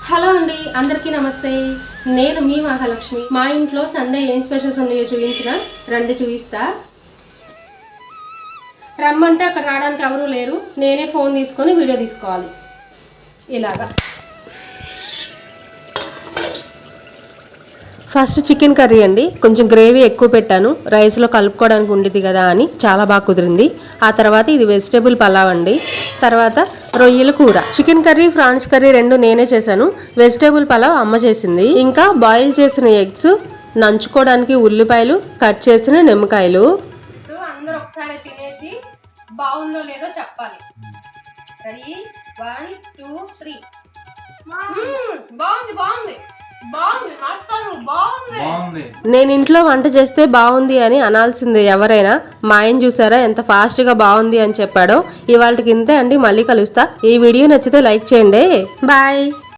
Hello అండి, అందరికీ నమస్తే. నేను మీ మహాలక్ష్మి. మా ఇంట్లో సండే ఏం స్పెషల్స్ ఉన్నాయో చూపించిన రండి చూపిస్తా. రమ్మంటే అక్కడ రావడానికి ఎవరూ లేరు, నేనే ఫోన్ తీసుకొని వీడియో తీసుకోవాలి. ఇలాగా ఫస్ట్ చికెన్ కర్రీ అండి. కొంచెం గ్రేవీ ఎక్కువ పెట్టాను, రైస్లో కలుపుకోవడానికి ఉండేది కదా అని చాలా బాగా కుదిరింది. ఆ తర్వాత ఇది వెజిటేబుల్ పలావ్ అండి. తర్వాత రొయ్యల కూర. చికెన్ కర్రీ, ఫ్రాన్స్ కర్రీ రెండు నేనే చేశాను. వెజిటేబుల్ పలావ్ అమ్మ చేసింది. ఇంకా బాయిల్ చేసిన ఎగ్స్, నంచుకోవడానికి ఉల్లిపాయలు, కట్ చేసిన నిమ్మకాయలు. అందరూ ఒకసారి తినేసి బాగుందో లేదో చెప్పాలి. రెడీ 1 2 3. బాగుంది బాగుంది. నేను ఇంట్లో వంట చేస్తే బాగుంది అని అనాల్సిందే ఎవరైనా. మా ఆయన చూసారా ఎంత ఫాస్ట్ గా బాగుంది అని చెప్పాడో. ఇవాళకి ఇంతే అండి, మళ్ళీ కలుస్తా. ఈ వీడియో నచ్చితే లైక్ చేయండి. బాయ్.